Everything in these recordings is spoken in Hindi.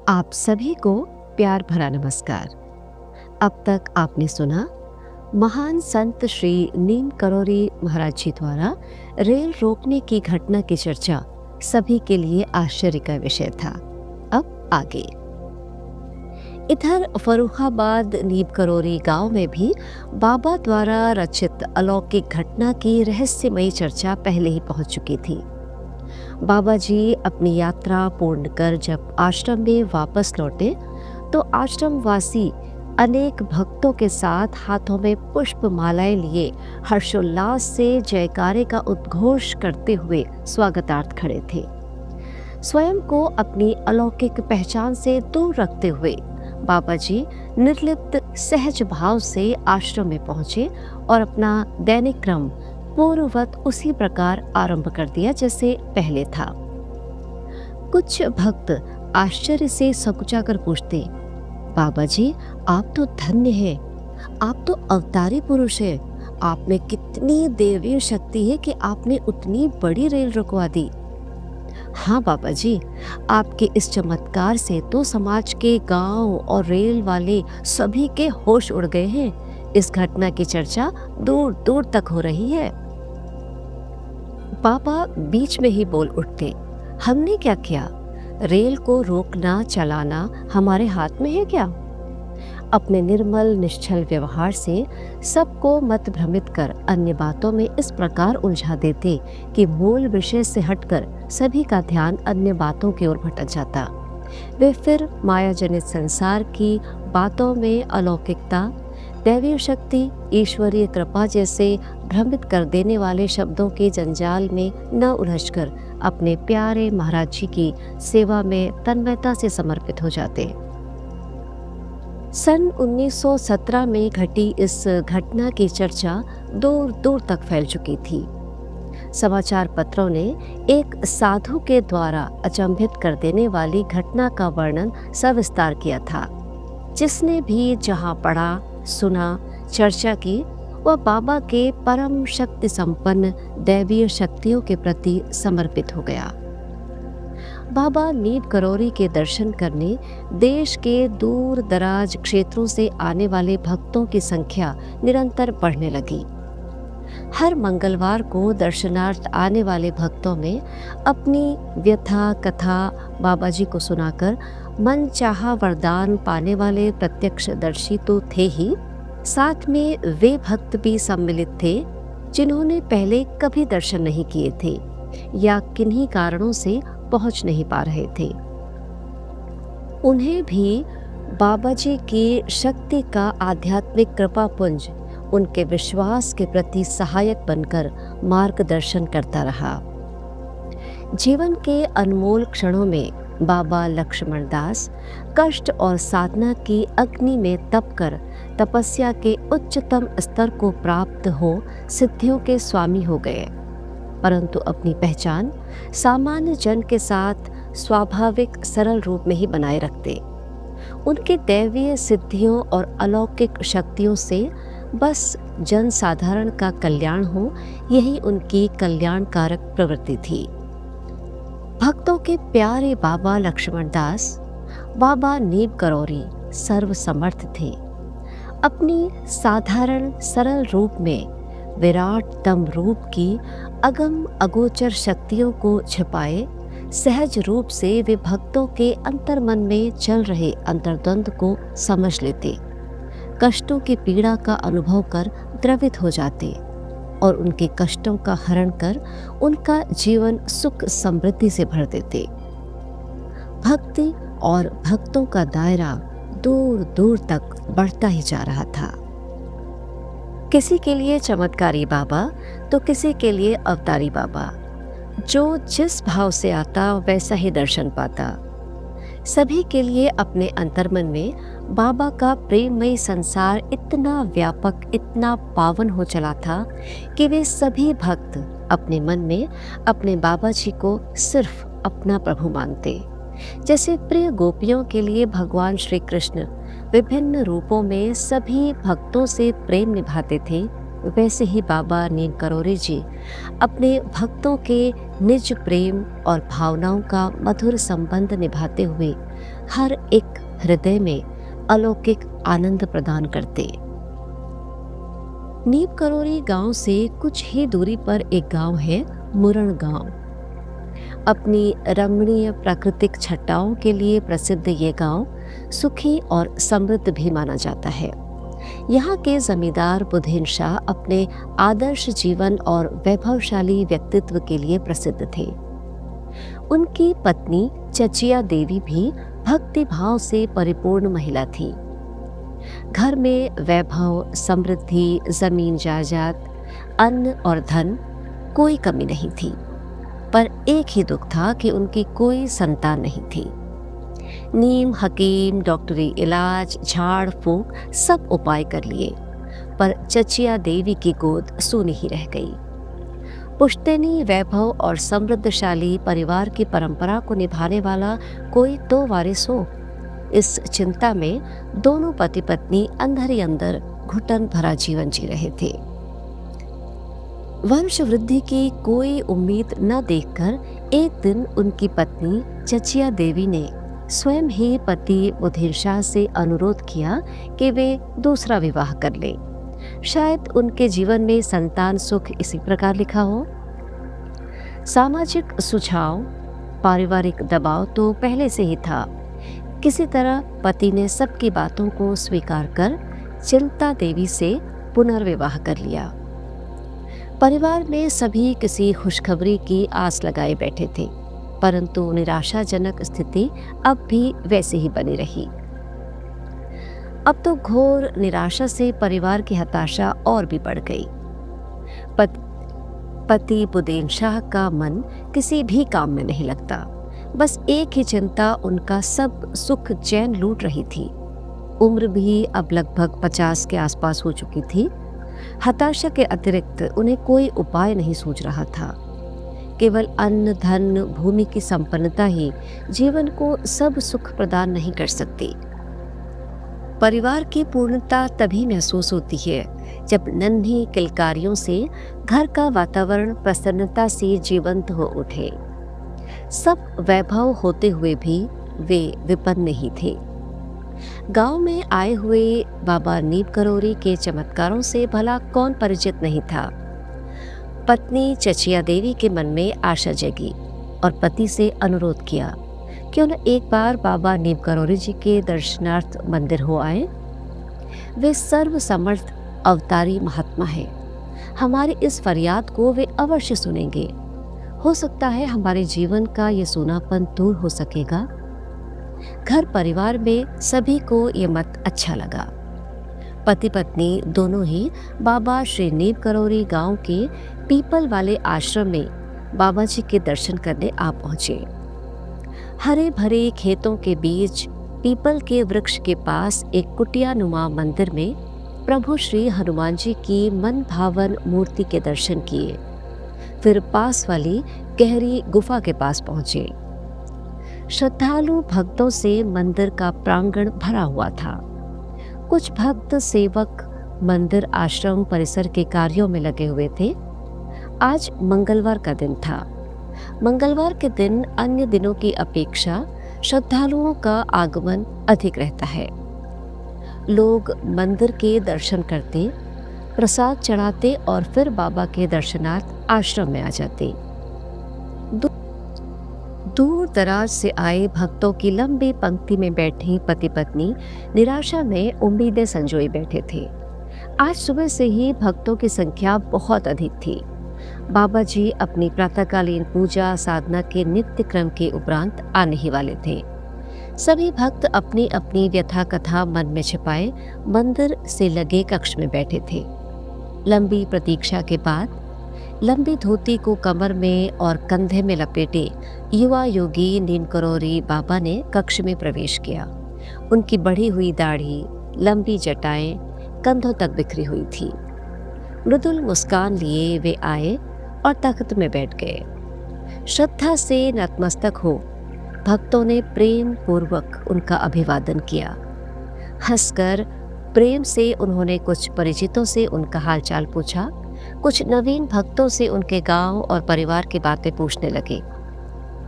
आप सभी को प्यार भरा नमस्कार। अब तक आपने सुना महान संत श्री नीम करोरी महाराज जी द्वारा रेल रोकने की घटना की चर्चा सभी के लिए आश्चर्य का विषय था। अब आगे इधर फर्रुखाबाद नीम करोरी गांव में भी बाबा द्वारा रचित अलौकिक घटना की रहस्यमयी चर्चा पहले ही पहुंच चुकी थी। बाबा जी अपनी यात्रा पूर्ण कर जब आश्रम में वापस लौटे तो आश्रमवासी अनेक भक्तों के साथ हाथों में पुष्प मालाएं लिए हर्षोल्लास से जयकारे का उद्घोष करते हुए स्वागतार्थ खड़े थे। स्वयं को अपनी अलौकिक पहचान से दूर रखते हुए बाबा जी निर्लिप्त सहज भाव से आश्रम में पहुंचे और अपना दैनिक क्रम पूर्ववत उसी प्रकार आरंभ कर दिया जैसे पहले था। कुछ भक्त आश्चर्य से सकुचाकर पूछते, बाबा जी आप तो धन्य हैं, आप तो अवतारी पुरुष हैं, आप में कितनी दैवीय शक्ति है कि आपने उतनी बड़ी रेल रुकवा दी। हाँ बाबा जी, आपके इस चमत्कार से तो समाज के गांव और रेल वाले सभी के होश उड़ गए हैं। इस घटना की चर्चा दूर दूर तक हो रही है। पापा बीच में ही बोल उठते, हमने क्या किया? रेल को रोकना चलाना हमारे हाथ में है क्या? अपने निर्मल निश्चल व्यवहार से सबको मत भ्रमित कर अन्य बातों में इस प्रकार उलझा देते कि मूल विषय से हटकर सभी का ध्यान अन्य बातों की ओर भटक जाता। वे फिर माया जनित संसार की बातों में अलौकिकता, दैवीय शक्ति, ईश्वरीय कृपा जैसे भ्रमित कर देने वाले शब्दों के जंजाल में न उलझकर अपने प्यारे महाराज जी की सेवा में तन्मयता से समर्पित हो जाते। सन 1917 में घटी इस घटना की चर्चा दूर दूर तक फैल चुकी थी। समाचार पत्रों ने एक साधु के द्वारा अचंभित कर देने वाली घटना का वर्णन सविस्तार किया था। जिसने भी जहां पढ़ा, सुना, चर्चा की, वह बाबा के परम शक्ति संपन्न दैवीय शक्तियों के प्रति समर्पित हो गया। बाबा नीम करोरी के दर्शन करने देश के दूर दराज क्षेत्रों से आने वाले भक्तों की संख्या निरंतर बढ़ने लगी। हर मंगलवार को दर्शनार्थ आने वाले भक्तों में अपनी व्यथा कथा बाबा जी को सुनाकर मन चाहा वरदान पाने वाले प्रत्यक्षदर्शी तो थे ही, साथ में वे भक्त भी सम्मिलित थे जिन्होंने पहले कभी दर्शन नहीं किए थे या किन्हीं कारणों से पहुंच नहीं पा रहे थे। उन्हें भी बाबा जी की शक्ति का आध्यात्मिक कृपा पुंज उनके विश्वास के प्रति सहायक बनकर मार्गदर्शन करता रहा। जीवन के अनमोल क्षणों में बाबा लक्ष्मण दास कष्ट और साधना की अग्नि में तपकर तपस्या के उच्चतम स्तर को प्राप्त हो सिद्धियों के स्वामी हो गए, परंतु अपनी पहचान सामान्य जन के साथ स्वाभाविक सरल रूप में ही बनाए रखते। उनके दैवीय सिद्धियों और अलौकिक शक्तियों से बस जन साधारण का कल्याण हो, यही उनकी कल्याणकारक प्रवृत्ति थी। भक्तों के प्यारे बाबा लक्ष्मण दास, बाबा नीम करोरी सर्वसमर्थ थे। अपनी साधारण सरल रूप में विराट तम रूप की अगम अगोचर शक्तियों को छिपाए सहज रूप से वे भक्तों के अंतर्मन में चल रहे अंतर्द्वंद को समझ लेते, कष्टों की पीड़ा का अनुभव कर द्रवित हो जाते और उनके कष्टों का हरण कर उनका जीवन सुख समृद्धि से भर देते। भक्ति और भक्तों का दायरा दूर दूर तक बढ़ता ही जा रहा था। किसी के लिए चमत्कारी बाबा तो किसी के लिए अवतारी बाबा, जो जिस भाव से आता वैसा ही दर्शन पाता। सभी के लिए अपने अंतर्मन में बाबा का प्रेममयी संसार इतना व्यापक, इतना पावन हो चला था कि वे सभी भक्त अपने मन में अपने बाबा जी को सिर्फ अपना प्रभु मानते। जैसे प्रिय गोपियों के लिए भगवान श्री कृष्ण विभिन्न रूपों में सभी भक्तों से प्रेम निभाते थे, वैसे ही बाबा नीम करोरी जी अपने भक्तों के निज प्रेम और भावनाओं का मधुर संबंध निभाते हुए हर एक हृदय में अलौकिक आनंद प्रदान करते। नीम करोरी गांव से कुछ ही दूरी पर एक गांव है, मुरण गांव। अपनी रमणीय प्राकृतिक छटाओं के लिए प्रसिद्ध ये गांव सुखी और समृद्ध भी माना जाता है। यहाँ के जमींदार बुधेन शाह अपने आदर्श जीवन और वैभवशाली व्यक्तित्व के लिए प्रसिद्ध थे। उनकी पत्नी चचिया देवी भी भक्ति भाव से परिपूर्ण महिला थी। घर में वैभव, समृद्धि, जमीन जायदाद, अन्न और धन, कोई कमी नहीं थी। पर एक ही दुख था कि उनकी कोई संतान नहीं थी। नीम, हकीम, डॉक्टरी इलाज, झाड़ फूंक सब उपाय कर लिए, पर चचिया देवी की गोद सूनी ही रह गई। पुश्तैनी वैभव और समृद्धशाली परिवार की परंपरा को निभाने वाला कोई तो वारिस हो, इस चिंता में दोनों पति पत्नी अंदर ही अंदर घुटन भरा जीवन जी रहे थे। वंश वृद्धि की कोई उम्मीद न देखकर एक दिन उनकी पत्नी चचिया देवी ने स्वयं ही पति बुधेन शाह से अनुरोध किया कि वे दूसरा विवाह कर ले। शायद उनके जीवन में संतान सुख इसी प्रकार लिखा हो। सामाजिक सुझाव, पारिवारिक दबाव तो पहले से ही था। किसी तरह पति ने सबकी बातों को स्वीकार कर चिंता देवी से पुनर्विवाह कर लिया। परिवार में सभी किसी खुशखबरी की आस लगाए बैठे थे, परंतु निराशाजनक स्थिति अब भी वैसे ही बनी रही। अब तो घोर निराशा से परिवार की हताशा और भी बढ़ गई। पति बुधेन शाह का मन किसी भी काम में नहीं लगता। बस एक ही चिंता उनका सब सुख चैन लूट रही थी। उम्र भी अब लगभग 50 के आसपास हो चुकी थी। हताशा के अतिरिक्त उन्हें कोई उपाय नहीं सूझ रहा था। केवल अन्न, धन, भूमि की संपन्नता ही जीवन को सब सुख प्रदान नहीं कर सकती। परिवार की पूर्णता तभी महसूस होती है जब नन्ही किलकारियों से घर का वातावरण प्रसन्नता से जीवंत हो उठे। सब वैभव होते हुए भी वे विपन्न नहीं थे। गांव में आए हुए बाबा नीम करोरी के चमत्कारों से भला कौन परिचित नहीं था। पत्नी चचिया देवी के मन में आशा जगी और पति से अनुरोध किया, क्यों न एक बार बाबा नीम करोरी जी के दर्शनार्थ मंदिर हो आए। वे सर्वसमर्थ अवतारी महात्मा है। हमारी इस फरियाद को वे अवश्य सुनेंगे। हो सकता है हमारे जीवन का ये सूनापन दूर हो सकेगा। घर परिवार में सभी को ये मत अच्छा लगा। पति पत्नी दोनों ही बाबा श्री नीम करोरी गांव के पीपल वाले आश्रम में बाबा जी के दर्शन करने आ पहुंचे। हरे भरे खेतों के बीच पीपल के वृक्ष के पास एक कुटिया नुमा मंदिर में प्रभु श्री हनुमान जी की मन भावन मूर्ति के दर्शन किए। फिर पास वाली गहरी गुफा के पास पहुंचे। श्रद्धालु भक्तों से मंदिर का प्रांगण भरा हुआ था। कुछ भक्त सेवक मंदिर आश्रम परिसर के कार्यों में लगे हुए थे। आज मंगलवार का दिन था। मंगलवार के दिन अन्य दिनों की अपेक्षा श्रद्धालुओं का आगमन अधिक रहता है। लोग मंदिर के दर्शन करते, प्रसाद चढ़ाते और फिर बाबा के दर्शनार्थ आश्रम में आ जाते। दूर दराज से आए भक्तों की लंबी पंक्ति में बैठे पति पत्नी निराशा में उम्मीदें संजोए बैठे थे। आज सुबह से ही भक्तों की संख्या बहुत अधिक थी। बाबा जी अपनी प्रातःकालीन पूजा साधना के नित्य क्रम के उपरांत आने ही वाले थे। सभी भक्त अपनी अपनी व्यथा कथा मन में छिपाए मंदिर से लगे कक्ष में बैठे थे। लंबी प्रतीक्षा के बाद लंबी धोती को कमर में और कंधे में लपेटे युवा योगी नीम करोरी बाबा ने कक्ष में प्रवेश किया। उनकी बढ़ी हुई दाढ़ी, लंबी जटाएं कंधों तक बिखरी हुई थी। मृदुल मुस्कान लिए वे आए और तख्त में बैठ गए। श्रद्धा से नतमस्तक हो भक्तों ने प्रेम पूर्वक उनका अभिवादन किया। हंसकर प्रेम से उन्होंने कुछ परिचितों से उनका हालचाल पूछा। कुछ नवीन भक्तों से उनके गांव और परिवार की बातें पूछने लगे।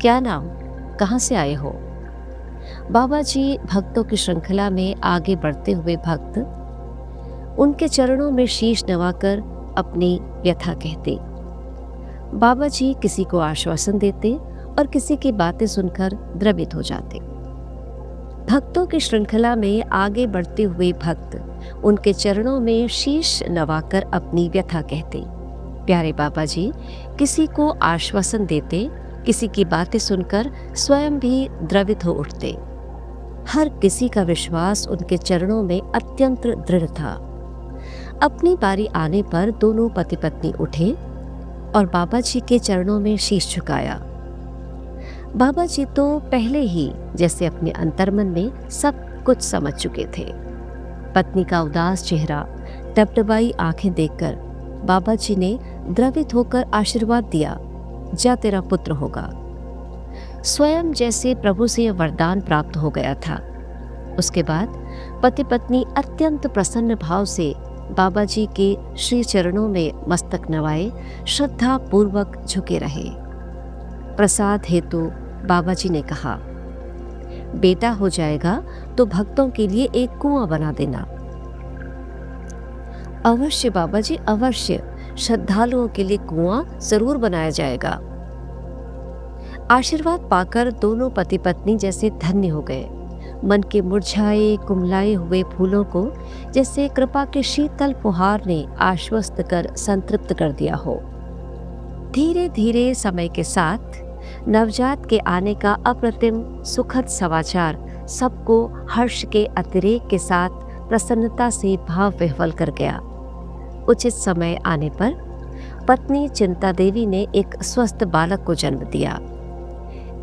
क्या नाम, कहाँ से आए हो? बाबा जी भक्तों की श्रृंखला में आगे बढ़ते हुए भक्त उनके चरणों में शीश नवाकर अपनी व्यथा कहते। बाबा जी किसी को आश्वासन देते और किसी की बातें सुनकर द्रवित हो जाते। भक्तों की श्रृंखला में आगे बढ़ते हुए भक्त उनके चरणों में शीश नवाकर अपनी व्यथा कहते। प्यारे बाबा जी किसी को आश्वासन देते, किसी की बातें सुनकर स्वयं भी द्रवित हो उठते। हर किसी का विश्वास उनके चरणों में अत्यंत दृढ़ था। अपनी बारी आने पर दोनों पति पत्नी उठे और बाबा जी के चरणों में शीश झुकाया। बाबा जी तो पहले ही जैसे अपने अंतर्मन में सब कुछ समझ चुके थे। पत्नी का उदास चेहरा, टपटपाई आंखें देखकर बाबा जी ने द्रवित होकर आशीर्वाद दिया, जा तेरा पुत्र होगा। स्वयं जैसे प्रभु से यह वरदान प्राप्त हो गया था। उसके बाद पति पत्नी अत्यंत प्रसन्न भाव से बाबा जी के श्री चरणों में मस्तक नवाए श्रद्धा पूर्वक झुके रहे। प्रसाद हेतु बाबा जी ने कहा, बेटा हो जाएगा तो भक्तों के लिए एक कुआं बना देना। अवश्य बाबा जी, अवश्य, श्रद्धालुओं के लिए कुआं जरूर बनाया जाएगा। आशीर्वाद पाकर दोनों पति पत्नी जैसे धन्य हो गए। मन के मुरझाए कुमलाए हुए फूलों को जैसे कृपा के शीतल फुहार ने आश्वस्त कर संतृप्त कर दिया हो। धीरे धीरे समय के साथ नवजात के आने का अप्रतिम सुखद समाचार सबको हर्ष के अतिरेक के साथ प्रसन्नता से भाव विह्वल कर गया। उचित समय आने पर पत्नी चिंता देवी ने एक स्वस्थ बालक को जन्म दिया।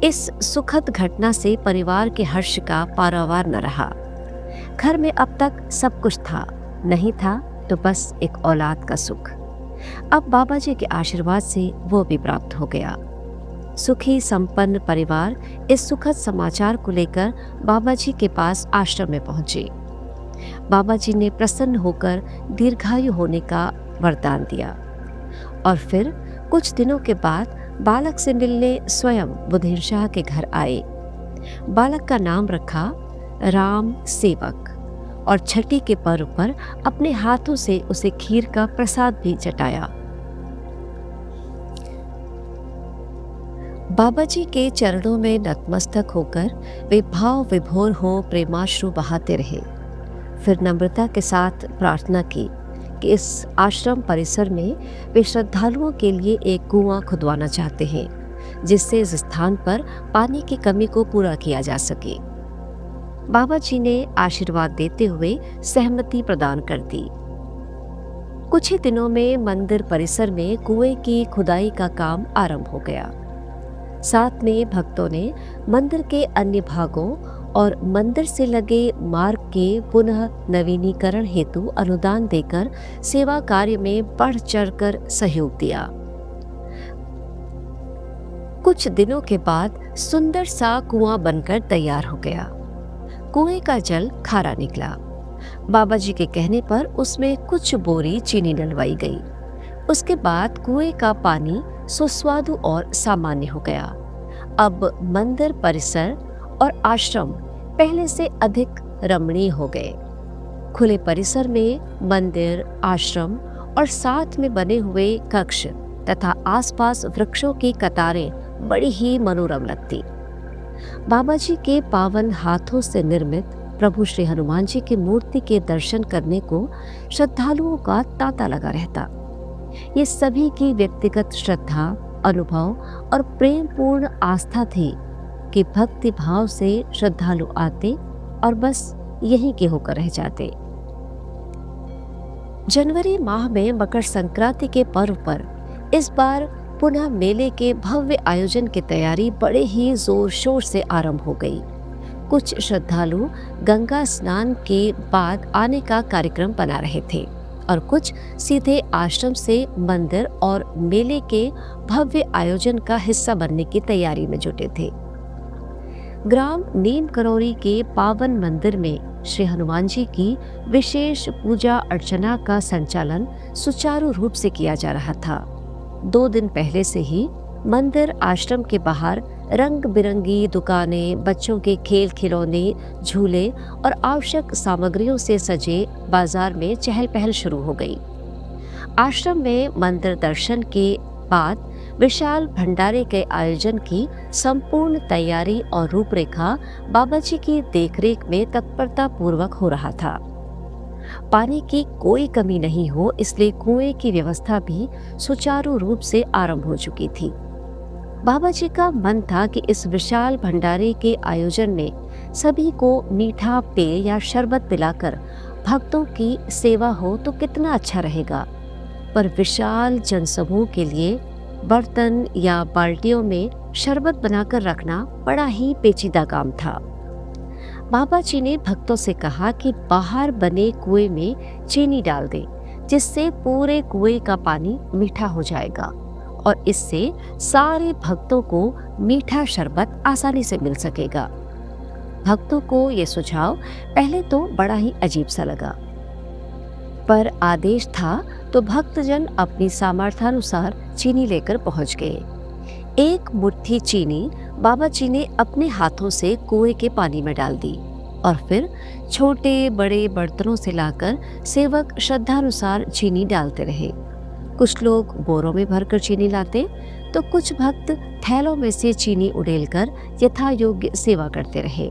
इस सुखद घटना से परिवार के हर्ष का पारावार न रहा। घर में अब तक सब कुछ था, नहीं था तो बस एक औलाद का सुख। अब बाबा जी के आशीर्वाद से वो भी प्राप्त हो गया। सुखी संपन्न परिवार इस सुखद समाचार को लेकर बाबा जी के पास आश्रम में पहुंचे। बाबा जी ने प्रसन्न होकर दीर्घायु होने का वरदान दिया और फिर कुछ दिनों के बाद बालक से मिलने स्वयं बुधेर शाह के घर आए। बालक का नाम रखा राम सेवक और छठी के पर्व पर अपने हाथों से उसे खीर का प्रसाद भी चटाया। बाबा जी के चरणों में नतमस्तक होकर वे भाव विभोर हो प्रेमाश्रु बहाते रहे। फिर नम्रता के साथ प्रार्थना की कि इस आश्रम परिसर में वे श्रद्धालुओं के लिए एक कुआं खुदवाना चाहते हैं, जिससे इस स्थान पर पानी की कमी को पूरा किया जा सके। बाबा जी ने आशीर्वाद देते हुए सहमति प्रदान कर दी। कुछ ही दिनों में मंदिर परिसर में कुएं की खुदाई का काम आरंभ हो गया। साथ में भक्तों ने मंदिर के अन्य भागों और मंदिर से लगे मार्ग के पुनः नवीनीकरण हेतु अनुदान देकर सेवा कार्य में बढ़ चढ़कर सहयोग दिया। कुछ दिनों के बाद सुंदर सा कुआं बनकर तैयार हो गया। कुएं का जल खारा निकला। बाबा जी के कहने पर उसमें कुछ बोरी चीनी डलवाई गई। उसके बाद कुएं का पानी सुस्वादु और सामान्य हो गया। अब मंदिर परिसर और आश्रम पहले से अधिक रमणीय हो गए। खुले परिसर में मंदिर, आश्रम और साथ में बने हुए कक्ष तथा आसपास वृक्षों की कतारें बड़ी ही मनोरम लगती। बाबा जी के पावन हाथों से निर्मित प्रभु श्री हनुमान जी की मूर्ति के दर्शन करने को श्रद्धालुओं का तांता लगा रहता। ये सभी की व्यक्तिगत श्रद्धा, अनुभव और प्रेम पूर्ण आस्था थी कि भक्ति भाव से श्रद्धालु आते और बस यहीं के होकर रह जाते। जनवरी माह में मकर संक्रांति के पर्व पर इस बार पुनः मेले के भव्य आयोजन की तैयारी बड़े ही जोर शोर से आरंभ हो गई। कुछ श्रद्धालु गंगा स्नान के बाद आने का कार्यक्रम बना रहे थे और कुछ सीधे आश्रम से मंदिर और मेले के भव्य आयोजन का हिस्सा बनने की तैयारी में जुटे थे। ग्राम नीम करौरी के पावन मंदिर में श्री हनुमान जी की विशेष पूजा अर्चना का संचालन सुचारू रूप से किया जा रहा था। 2 दिन पहले से ही मंदिर आश्रम के बाहर रंग बिरंगी दुकानें, बच्चों के खेल खिलौने, झूले और आवश्यक सामग्रियों से सजे बाजार में चहल पहल शुरू हो गई। आश्रम में मंदिर दर्शन के बाद विशाल भंडारे के आयोजन की संपूर्ण तैयारी और रूपरेखा बाबा जी की देखरेख में तत्परता पूर्वक हो रहा था। पानी की कोई कमी नहीं हो, इसलिए कुएं की व्यवस्था भी सुचारू रूप से आरंभ हो चुकी थी। बाबा जी का मन था कि इस विशाल भंडारे के आयोजन में सभी को मीठा पेय या शरबत पिलाकर भक्तों की सेवा हो तो कितना अच्छा रहेगा। पर विशाल जनसमूह के लिए बर्तन या बाल्टियों में शरबत बनाकर रखना बड़ा ही पेचीदा काम था। बाबा जी ने भक्तों से कहा कि बाहर बने कुएं में चीनी डाल दें, जिससे पूरे कुएं का पानी मीठा हो जाएगा और इससे सारे भक्तों को मीठा शरबत आसानी से मिल सकेगा। भक्तों को ये सुझाव पहले तो बड़ा ही अजीब सा लगा, पर आदेश था तो भक्तजन अपनी सामर्थ्यानुसार चीनी लेकर पहुंच गए। एक मुट्ठी चीनी बाबा जी ने अपने हाथों से कुएं के पानी में डाल दी और फिर छोटे बड़े बर्तनों से लाकर सेवक श्रद्धानुसार चीनी डालते रहे। कुछ लोग बोरों में भरकर चीनी लाते तो कुछ भक्त थैलों में से चीनी उड़ेलकर यथा योग्य सेवा करते रहे।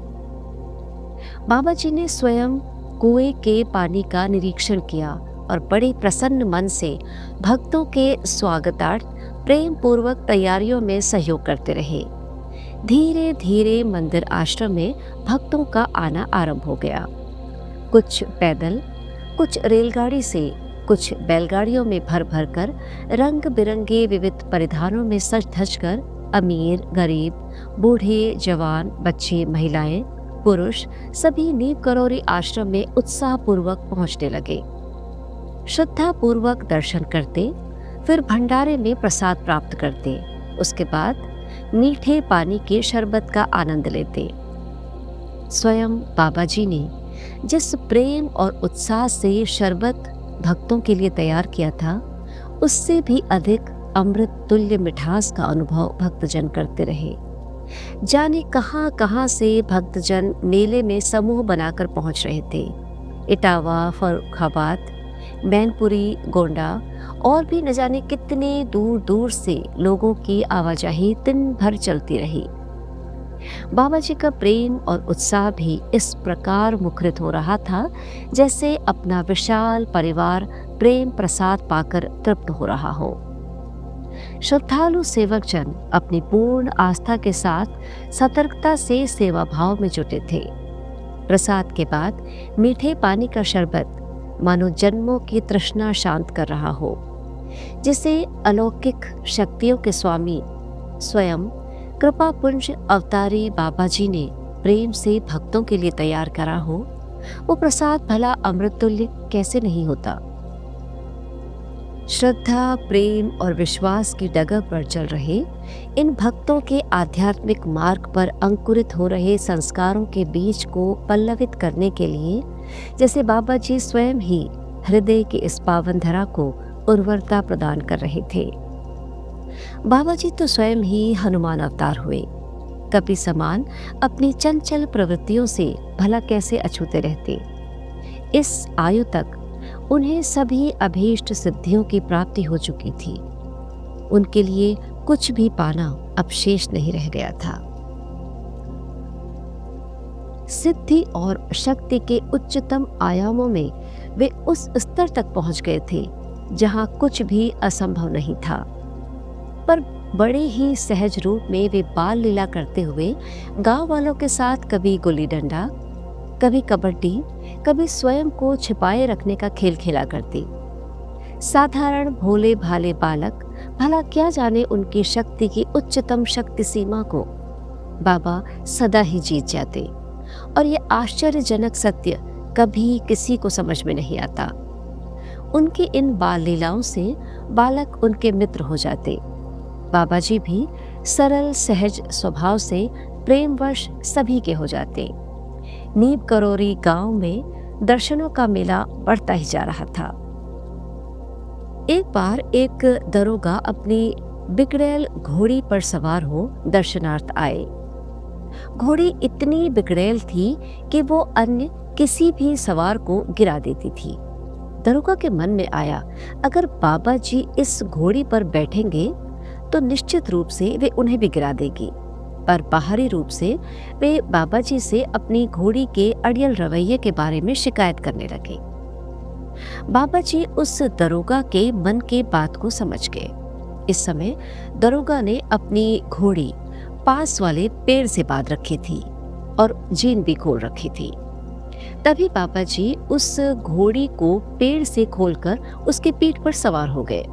बाबा जी ने स्वयं कुएं के पानी का निरीक्षण किया और बड़े प्रसन्न मन से भक्तों के स्वागतार्थ प्रेम पूर्वक तैयारियों में सहयोग करते रहे। धीरे धीरे मंदिर आश्रम में भक्तों का आना आरंभ हो गया। कुछ पैदल, कुछ रेलगाड़ी से, कुछ बैलगाड़ियों में भर भर कर रंग बिरंगे विविध परिधानों में सज धज कर अमीर, गरीब, बूढ़े, जवान, बच्चे, महिलाएं, पुरुष सभी नीम करौरी आश्रम में उत्साह पूर्वक पहुंचने लगे। श्रद्धा पूर्वक दर्शन करते, फिर भंडारे में प्रसाद प्राप्त करते, उसके बाद मीठे पानी के शरबत का आनंद लेते। स्वयं बाबा जी ने जिस प्रेम और उत्साह से शरबत भक्तों के लिए तैयार किया था, उससे भी अधिक अमृत तुल्य मिठास का अनुभव भक्तजन करते रहे। जाने कहां कहां से भक्तजन मेले में समूह बनाकर पहुंच रहे थे। इटावा, फर्रुखाबाद, मैनपुरी, गोंडा और भी न जाने कितने दूर दूर से लोगों की आवाजाही दिन भर चलती रही। बाबा जी का प्रेम और उत्साह भी इस प्रकार मुखरित हो रहा था जैसे अपना विशाल परिवार प्रेम प्रसाद पाकर तृप्त हो रहा हो। श्रद्धालु सेवक जन अपनी पूर्ण आस्था के साथ सतर्कता से सेवा भाव में जुटे थे। प्रसाद के बाद मीठे पानी का शरबत मानो जन्मों की तृष्णा शांत कर रहा हो, जिसे अलौकिक शक्तियों के स्वामी स्वयं कृपा पुंज अवतारी बाबा जी ने प्रेम से भक्तों के लिए तैयार करा हो, वो प्रसाद भला अमृत तुल्य कैसे नहीं होता। श्रद्धा, प्रेम और विश्वास की डगर पर चल रहे इन भक्तों के आध्यात्मिक मार्ग पर अंकुरित हो रहे संस्कारों के बीज को पल्लवित करने के लिए जैसे बाबा जी स्वयं ही हृदय की इस पावन धरा को उर्वरता प्रदान कर रहे थे। बाबा जी तो स्वयं ही हनुमान अवतार हुए। कपि समान अपनी चंचल प्रवृत्तियों से भला कैसे अछूते रहते। इस आयु तक उन्हें सभी अभीष्ट सिद्धियों की प्राप्ति हो चुकी थी। उनके लिए कुछ भी पाना अब शेष नहीं रह गया था। सिद्धि और शक्ति के उच्चतम आयामों में वे उस स्तर तक पहुंच गए थे जहां कुछ भी असंभव नहीं था। पर बड़े ही सहज रूप में वे बाल लीला करते हुए गांव वालों के साथ कभी गुल्ली डंडा, कभी कबड्डी, कभी स्वयं को छिपाए रखने का खेल खेला करती। साधारण भोले भाले बालक भला क्या जाने उनकी शक्ति की उच्चतम शक्ति सीमा को बाबा सदा ही जीत जाते, और ये आश्चर्यजनक सत्य कभी किसी को समझ में नहीं आता। उनकी इन बाल लीलाओं से बालक उनके मित्र हो जाते। बाबा जी भी सरल सहज स्वभाव से प्रेमवश सभी के हो जाते। नीम करौरी गांव में दर्शनों का मेला बढ़ता ही जा रहा था। एक बार एक दरोगा अपनी बिगड़ैल घोड़ी पर सवार हो दर्शनार्थ आए। घोड़ी इतनी बिगड़ैल थी कि वो अन्य किसी भी सवार को गिरा देती थी। दरोगा के मन में आया, अगर बाबा जी इस घोड़ी पर बैठेंगे तो निश्चित रूप से वे उन्हें भी गिरा देगी। पर बाहरी रूप से वे बाबा जी से अपनी घोड़ी के अड़ियल रवैये के बारे में शिकायत करने लगे। बाबा जी उस दरोगा के मन के बात को समझ गए। इस समय दरोगा ने अपनी घोड़ी पास वाले पेड़ से बांध रखी थी और जीन भी खोल रखी थी। तभी बाबा जी उस घोड़ी को पेड़ से खोलकर उसके पीठ पर सवार हो गए।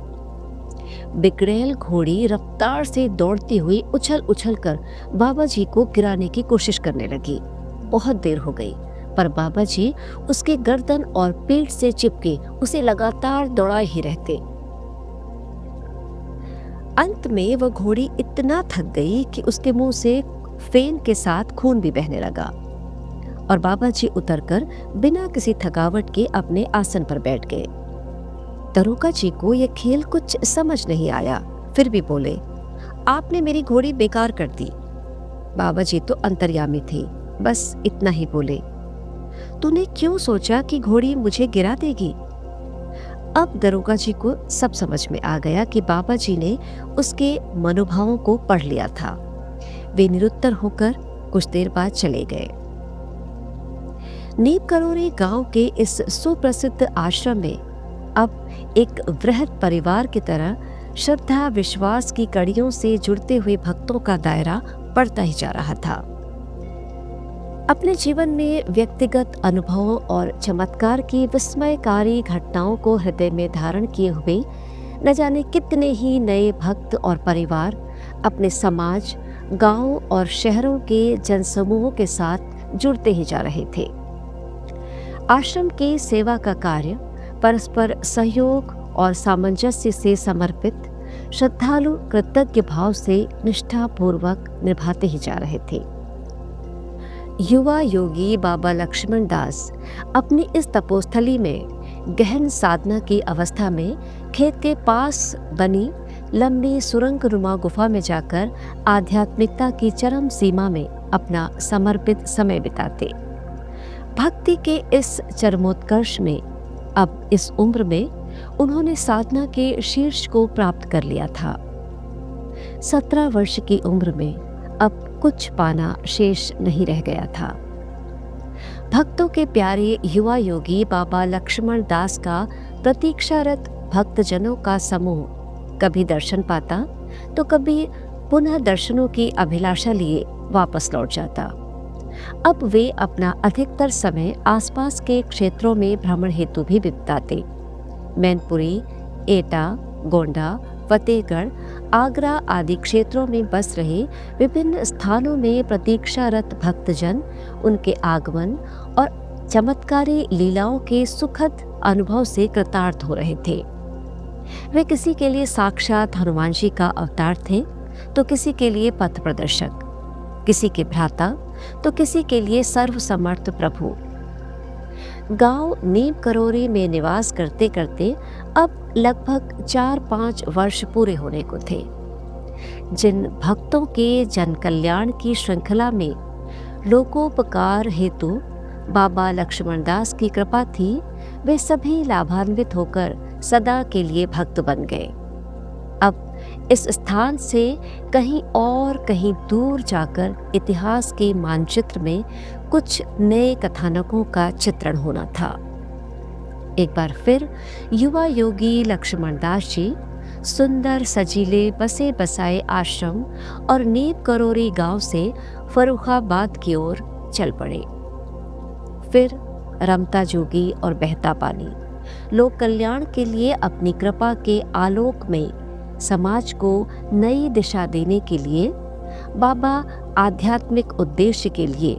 बिगड़ैल घोड़ी रफ्तार से दौड़ती हुई उछल उछल कर बाबा जी को गिराने की कोशिश करने लगी। बहुत देर हो गई, पर बाबा जी उसके गर्दन और पीठ से चिपके उसे लगातार दौड़ाए ही रहते। अंत में वह घोड़ी इतना थक गई कि उसके मुंह से फेन के साथ खून भी बहने लगा और बाबा जी उतरकर बिना किसी थकावट के अपने आसन पर बैठ गए। दरोगा जी को यह खेल कुछ समझ नहीं आया, फिर भी बोले, आपने मेरी घोड़ी बेकार कर दी। बाबा जी तो अंतर्यामी थे, बस इतना ही बोले, तूने क्यों सोचा कि घोड़ी मुझे गिरा देगी? अब दरोगा जी को सब समझ में आ गया कि बाबा जी ने उसके मनोभावों को पढ़ लिया था। वे निरुत्तर होकर कुछ देर बाद चले गए। नीम करोरी गांव के इस सुप्रसिद्ध आश्रम में अब एक वृहद परिवार की तरह श्रद्धा विश्वास की कड़ियों से जुड़ते हुए भक्तों का दायरा बढ़ता ही जा रहा था। अपने जीवन में व्यक्तिगत अनुभवों और चमत्कार की विस्मयकारी घटनाओं को हृदय में धारण किए हुए न जाने कितने ही नए भक्त और परिवार अपने समाज, गांव और शहरों के जनसमूहों के साथ जुड़ते ही जा रहे थे। आश्रम की सेवा का कार्य परस्पर सहयोग और सामंजस्य से समर्पित श्रद्धालु कृतज्ञ भाव से निष्ठापूर्वक निभाते ही जा रहे थे। युवा योगी बाबा लक्ष्मण दास अपनी इस तपोस्थली में गहन साधना की अवस्था में खेत के पास बनी लंबी सुरंगनुमा गुफा में जाकर आध्यात्मिकता की चरम सीमा में अपना समर्पित समय बिताते। भक्ति के इस चरमोत्कर्ष में अब इस उम्र में उन्होंने साधना के शीर्ष को प्राप्त कर लिया था। 17 वर्ष की उम्र में अब कुछ पाना शेष नहीं रह गया था। भक्तों के प्यारे युवा योगी बाबा लक्ष्मण दास का प्रतीक्षारत भक्तजनों का समूह कभी दर्शन पाता तो कभी पुनः दर्शनों की अभिलाषा लिए वापस लौट जाता। अब वे अपना अधिकतर समय आसपास के क्षेत्रों में भ्रमण हेतु भी बिताते। मैनपुरी, एटा, गोंडा, फतेहगढ़, आगरा आदि क्षेत्रों में बस रहे विभिन्न स्थानों में प्रतीक्षारत भक्तजन उनके आगमन और चमत्कारी लीलाओं के सुखद अनुभव से कृतार्थ हो रहे थे। वे किसी के लिए साक्षात हनुमान जी का अवतार थे तो किसी के लिए पथ प्रदर्शक, किसी के भ्राता तो किसी के लिए सर्वसमर्थ प्रभु। गांव नीम करोरी में निवास करते करते अब लगभग 4-5 वर्ष पूरे होने को थे। जिन भक्तों के जन कल्याण की श्रृंखला में लोकोपकार हेतु बाबा लक्ष्मण दास की कृपा थी, वे सभी लाभान्वित होकर सदा के लिए भक्त बन गए। अब इस स्थान से कहीं दूर जाकर इतिहास के मानचित्र में कुछ नए कथानकों का चित्रण होना था। एक बार फिर युवा योगी लक्ष्मण दास जी सुंदर सजीले बसे बसाए आश्रम और नीम करोरी गांव से फर्रुखाबाद की ओर चल पड़े। फिर रमता जोगी और बहता पानी लोक कल्याण के लिए अपनी कृपा के आलोक में समाज को नई दिशा देने के लिए बाबा आध्यात्मिक उद्देश्य के लिए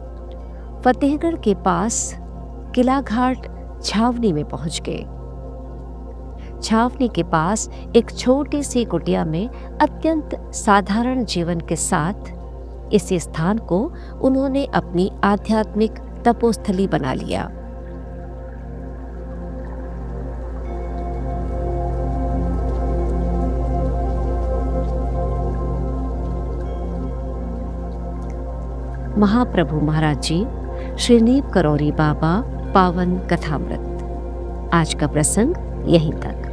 फतेहगढ़ के पास किला घाट छावनी में पहुंच गए। छावनी के पास एक छोटी सी कुटिया में अत्यंत साधारण जीवन के साथ इस स्थान को उन्होंने अपनी आध्यात्मिक तपोस्थली बना लिया। महाप्रभु महाराज जी, श्रीनीप करौरी बाबा, पावन कथामृत। आज का प्रसंग यहीं तक।